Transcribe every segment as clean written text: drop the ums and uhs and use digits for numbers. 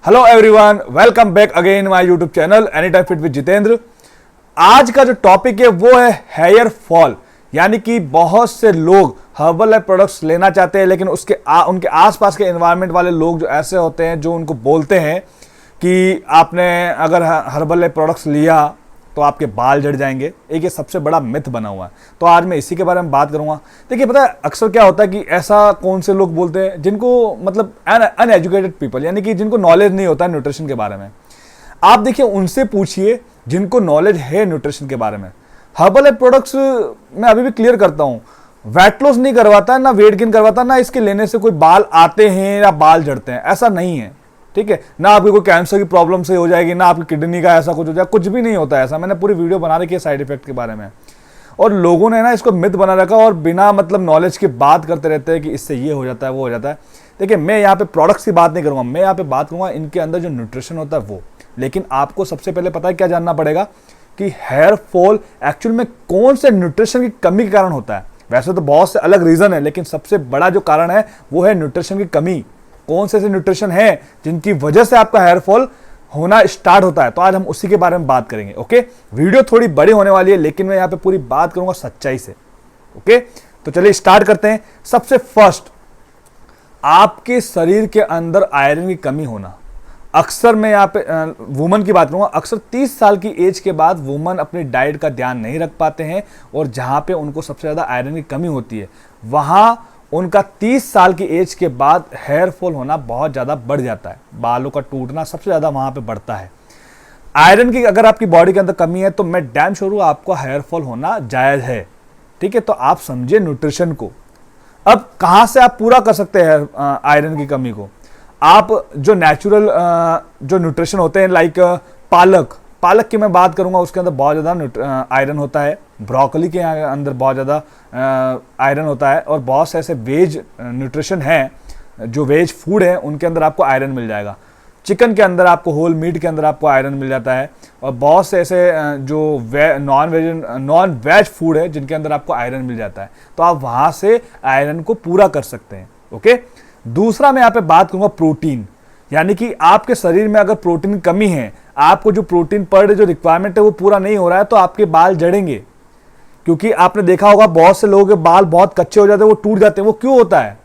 Hello everyone, welcome back again my YouTube channel any time fit with Jitendra. आज का जो topic है वो है हेयर फॉल, यानी कि बहुत से लोग हर्बल प्रोडक्ट्स लेना चाहते हैं, लेकिन उनके आसपास के एनवायरनमेंट वाले लोग जो ऐसे होते हैं जो उनको बोलते हैं कि आपने अगर हर्बल प्रोडक्ट्स लिया तो आपके बाल झड़ जाएंगे। एक ये सबसे बड़ा मिथ बना हुआ है, तो आज मैं इसी के बारे में बात करूंगा। देखिए, पता है अक्सर क्या होता है कि ऐसा कौन से लोग बोलते हैं जिनको मतलब अनएजुकेटेड पीपल, यानी कि जिनको नॉलेज नहीं होता है न्यूट्रिशन के बारे में। आप देखिए, उनसे पूछिए जिनको नॉलेज है न्यूट्रिशन के बारे में। हर्बल प्रोडक्ट्स मैं अभी भी क्लियर करता हूँ, वेट लॉस नहीं करवाता है, ना वेट गेन करवाता, ना इसके लेने से कोई बाल आते हैं या बाल झड़ते हैं, ऐसा नहीं है। ठीक है, ना आपकी कोई कैंसर की प्रॉब्लम से हो जाएगी, ना आपकी किडनी का ऐसा कुछ हो जाएगा, कुछ भी नहीं होता है ऐसा। मैंने पूरी वीडियो बना रखी है साइड इफेक्ट के बारे में, और लोगों ने ना इसको मिथ बना रखा और बिना मतलब नॉलेज की बात करते रहते हैं कि इससे ये हो जाता है वो हो जाता है। देखिए, मैं यहाँ पे प्रोडक्ट्स की बात नहीं करूँगा, मैं यहाँ पे बात करूँगा इनके अंदर जो न्यूट्रिशन होता है वो। लेकिन आपको सबसे पहले पता है क्या जानना पड़ेगा कि हेयर फॉल एक्चुअल में कौन से न्यूट्रिशन की कमी के कारण होता है। वैसे तो बहुत से अलग रीजन है, लेकिन सबसे बड़ा जो कारण है वो है न्यूट्रिशन की कमी। कौन से ऐसे न्यूट्रिशन है जिनकी वजह से आपका हेयर फॉल होना स्टार्ट होता है, तो आज हम उसी के बारे में बात करेंगे। ओके, वीडियो थोड़ी बड़ी होने वाली है, लेकिन मैं यहाँ पे पूरी बात करूंगा सच्चाई से। ओके, तो चलिए स्टार्ट करते हैं। सबसे फर्स्ट, आपके शरीर के अंदर आयरन की कमी होना। अक्सर मैं यहाँ पे वुमन की बात करूंगा, अक्सर 30 साल की एज के बाद वुमन अपनी डाइट का ध्यान नहीं रख पाते हैं, और जहां पे उनको सबसे ज्यादा आयरन की कमी होती है वहां उनका 30 साल की एज के बाद हेयर फॉल होना बहुत ज़्यादा बढ़ जाता है। बालों का टूटना सबसे ज़्यादा वहाँ पे बढ़ता है। आयरन की अगर आपकी बॉडी के अंदर कमी है तो मैं डैम श्योर हूँ आपको हेयर फॉल होना जायज़ है। ठीक है, तो आप समझिए न्यूट्रिशन को। अब कहाँ से आप पूरा कर सकते हैं आयरन की कमी को? आप जो नेचुरल जो न्यूट्रिशन होते हैं, लाइक पालक की मैं बात करूंगा, उसके अंदर बहुत ज़्यादा आयरन होता है। ब्रोकली के अंदर बहुत ज़्यादा आयरन होता है, और बहुत से ऐसे वेज न्यूट्रिशन है, जो वेज फूड है उनके अंदर आपको आयरन मिल जाएगा। चिकन के अंदर आपको, होल मीट के अंदर आपको आयरन मिल जाता है, और बहुत से ऐसे जो नॉन वेज फूड है जिनके अंदर आपको आयरन मिल जाता है, तो आप वहाँ से आयरन को पूरा कर सकते हैं। ओके, दूसरा मैं यहाँ पे बात करूँगा प्रोटीन, यानी कि आपके शरीर में अगर प्रोटीन की कमी है, आपको जो प्रोटीन पर डे जो रिक्वायरमेंट है वो पूरा नहीं हो रहा है, तो आपके बाल झड़ेंगे। क्योंकि आपने देखा होगा बहुत से लोगों के बाल बहुत कच्चे हो जाते हैं, वो टूट जाते हैं। वो क्यों होता है?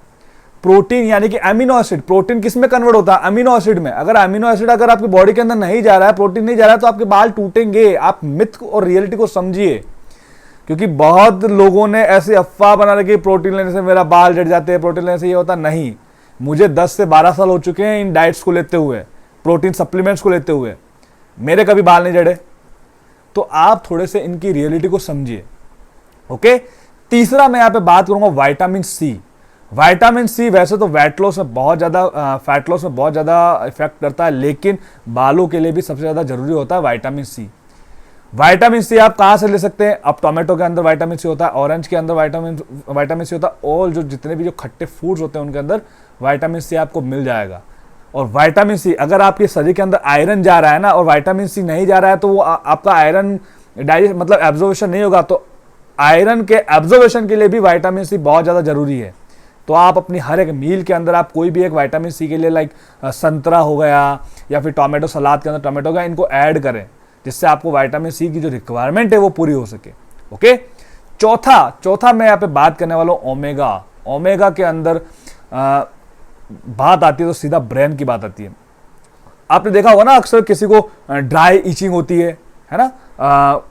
प्रोटीन यानी कि अमीनो एसिड, प्रोटीन किस में कन्वर्ट होता है? अमीनो एसिड में। अगर अमीनो एसिड अगर आपकी बॉडी के अंदर नहीं जा रहा है, प्रोटीन नहीं जा रहा है, तो आपके बाल टूटेंगे। आप मिथ और रियलिटी को समझिए, क्योंकि बहुत लोगों ने ऐसी अफवाह बना रखी प्रोटीन लेने से मेरा बाल झड़ जाते हैं, प्रोटीन लेने से ये होता नहीं। मुझे 10 से 12 साल हो चुके हैं इन डाइट्स को लेते हुए, प्रोटीन सप्लीमेंट्स को लेते हुए, मेरे कभी बाल नहीं झड़े। तो आप थोड़े से इनकी रियलिटी को समझिए। ओके, तीसरा मैं यहां पे बात करूंगा विटामिन सी। विटामिन सी वैसे तो वेट लॉस में बहुत ज्यादा, फैट लॉस में बहुत ज्यादा इफेक्ट करता है, लेकिन बालों के लिए भी सबसे ज्यादा जरूरी होता है विटामिन सी। विटामिन सी आप कहां से ले सकते हैं? अब टोमेटो के अंदर विटामिन सी होता है, ऑरेंज के अंदर विटामिन सी होता है, और जो जितने भी जो खट्टे फूड्स होते हैं उनके अंदर विटामिन सी आपको मिल जाएगा। और विटामिन सी, अगर आपके शरीर के अंदर आयरन जा रहा है ना, और विटामिन सी नहीं जा रहा है, तो वो आपका आयरन डाइजेस्ट मतलब एब्जॉर्प्शन नहीं होगा। तो आयरन के एब्जॉर्प्शन के लिए भी विटामिन सी बहुत ज़्यादा जरूरी है। तो आप अपनी हर एक मील के अंदर आप कोई भी एक विटामिन सी के लिए, लाइक संतरा हो गया या फिर टोमेटो, सलाद के अंदर टोमेटो का, इनको ऐड करें, जिससे आपको विटामिन सी की जो रिक्वायरमेंट है वो पूरी हो सके। ओके, चौथा मैं यहाँ पे बात करने वाला हूँ ओमेगा। ओमेगा के अंदर बात आती है तो सीधा ब्रेन की बात आती है। आपने देखा होगा ना, अक्सर किसी को ड्राई ईचिंग होती है ना,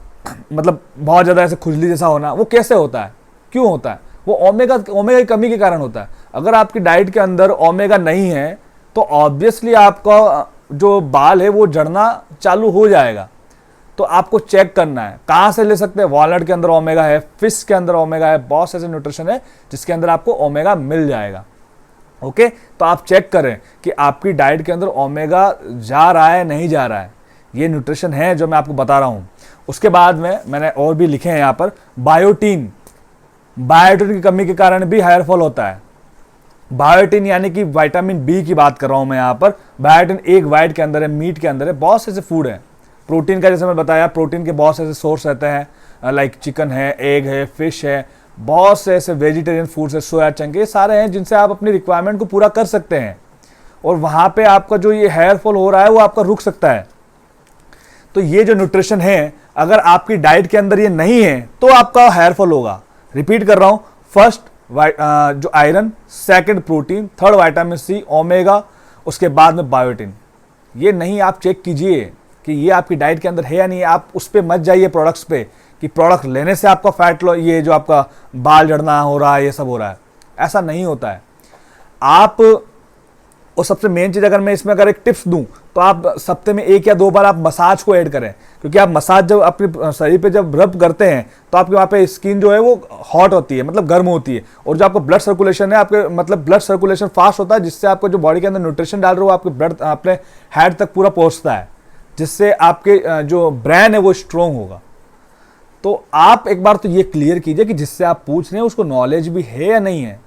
मतलब बहुत ज़्यादा ऐसे खुजली जैसा होना, वो कैसे होता है, क्यों होता है? वो ओमेगा की कमी के कारण होता है। अगर आपकी डाइट के अंदर ओमेगा नहीं है तो ऑब्वियसली आपका जो बाल है वो झड़ना चालू हो जाएगा। तो आपको चेक करना है कहाँ से ले सकते हैं। वॉलनट के अंदर ओमेगा है, फिश के अंदर ओमेगा है, बहुत से ऐसे न्यूट्रिशन है जिसके अंदर आपको ओमेगा मिल जाएगा। ओके, तो आप चेक करें कि आपकी डाइट के अंदर ओमेगा जा रहा है नहीं जा रहा है। ये न्यूट्रिशन है जो मैं आपको बता रहा हूँ। उसके बाद में मैंने और भी लिखे हैं यहाँ पर, बायोटीन की कमी के कारण भी हेयर फॉल होता है। बायोटीन यानी कि विटामिन बी की बात कर रहा हूँ मैं यहाँ पर। बायोटीन एक वाइट के अंदर है, मीट के अंदर है, बहुत से ऐसे फूड है। प्रोटीन का जैसे मैं बताया, प्रोटीन के बहुत से ऐसे सोर्स रहते हैं, लाइक चिकन है, एग है, फिश है, बहुत से ऐसे वेजिटेरियन फूड्स है, सोया चंक, ये सारे हैं जिनसे आप अपनी रिक्वायरमेंट को पूरा कर सकते हैं। और वहाँ पे आपका जो ये हेयर फॉल हो रहा है वो आपका रुक सकता है। तो ये जो न्यूट्रिशन है, अगर आपकी डाइट के अंदर ये नहीं है तो आपका हेयर फॉल होगा। रिपीट कर रहा हूँ, फर्स्ट जो iron, second protein, third vitamin C, omega, उसके बाद में बायोटिन। ये नहीं आप चेक कीजिए कि ये आपकी डाइट के अंदर है या नहीं। आप उस पर मत जाइए प्रोडक्ट्स पे कि प्रोडक्ट लेने से आपका फैट ये जो आपका बाल झड़ना हो रहा है ये सब हो रहा है, ऐसा नहीं होता है। आप, और सबसे मेन चीज़ अगर मैं इसमें अगर एक टिप्स दूं तो आप सप्ते में 1 या 2 बार आप मसाज को ऐड करें, क्योंकि आप मसाज जब अपने शरीर पे जब रब करते हैं तो आपके वहाँ पे स्किन जो है वो हॉट होती है, मतलब गर्म होती है, और जो आपका ब्लड सर्कुलेशन है, आपके मतलब ब्लड सर्कुलेशन फास्ट होता है, जिससे आपको जो बॉडी के अंदर न्यूट्रिशन डाल रहे हो आपके ब्लड अपने हेड तक पूरा पहुँचता है, जिससे आपके जो ब्रेन है वो स्ट्रोंग होगा। तो आप एक बार तो ये क्लियर कीजिए कि जिससे आप पूछ रहे हैं उसको नॉलेज भी है या नहीं है।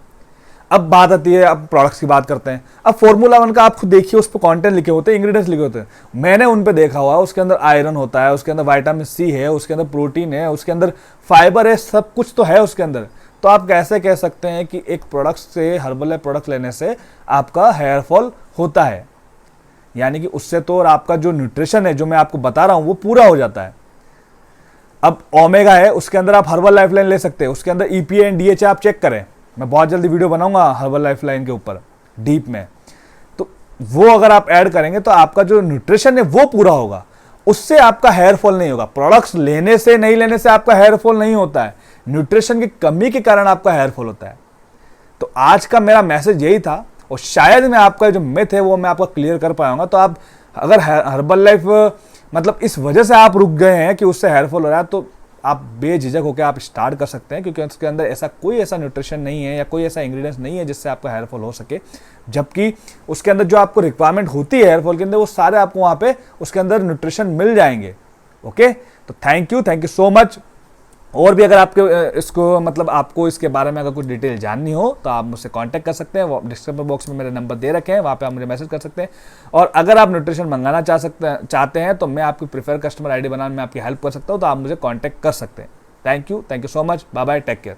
अब बात आती है, अब प्रोडक्ट्स की बात करते हैं। अब फॉर्मूला 1 का आप खुद देखिए, उस पर कंटेंट लिखे होते हैं, इंग्रेडिएंट्स लिखे होते हैं, मैंने उन पे देखा हुआ है। उसके अंदर आयरन होता है, उसके अंदर विटामिन सी है, उसके अंदर प्रोटीन है, उसके अंदर फाइबर है, सब कुछ तो है उसके अंदर। तो आप कैसे कह सकते हैं कि एक प्रोडक्ट से, हर्बल प्रोडक्ट लेने से आपका हेयर फॉल होता है? यानी कि उससे तो और आपका जो न्यूट्रिशन है जो मैं आपको बता रहा हूं वो पूरा हो जाता है। अब ओमेगा है, उसके अंदर आप हर्बल लाइफलाइन ले सकते हैं, उसके अंदर EPA एंड DHA आप चेक करें। मैं बहुत जल्दी वीडियो बनाऊंगा हर्बल लाइफलाइन के ऊपर डीप में, तो वो अगर आप ऐड करेंगे तो आपका जो न्यूट्रिशन है वो पूरा होगा, उससे आपका हेयर फॉल नहीं होगा। प्रोडक्ट्स लेने से, नहीं लेने से आपका हेयर फॉल नहीं होता है, न्यूट्रिशन की कमी के कारण आपका हेयर फॉल होता है। तो आज का मेरा मैसेज यही था, और शायद मैं आपका जो मिथ है वो मैं आपका क्लियर कर पाऊंगा। तो आप अगर हर्बल लाइफ मतलब इस वजह से आप रुक गए हैं कि उससे हेयर फॉल हो रहा है, तो आप बेझिझक होकर आप स्टार्ट कर सकते हैं, क्योंकि उसके अंदर ऐसा कोई ऐसा न्यूट्रिशन नहीं है या कोई ऐसा इंग्रेडिएंट्स नहीं है जिससे आपका हेयर फॉल हो सके। जबकि उसके अंदर जो आपको रिक्वायरमेंट होती है हेयर फॉल के अंदर, वो सारे आपको वहाँ पे उसके अंदर न्यूट्रिशन मिल जाएंगे। ओके, तो थैंक यू सो मच। और भी अगर आपके इसको मतलब आपको इसके बारे में अगर कुछ डिटेल जाननी हो तो आप मुझसे कांटेक्ट कर सकते हैं। डिस्क्रिप्शन बॉक्स में मेरे नंबर दे रखे हैं, वहाँ पे आप मुझे मैसेज कर सकते हैं। और अगर आप न्यूट्रिशन मंगाना चाहते हैं तो मैं आपकी प्रीफर कस्टमर ID बनाने में आपकी हेल्प कर सकता हूँ, तो आप मुझे कांटेक्ट कर सकते हैं। Thank you so much, bye bye, take care.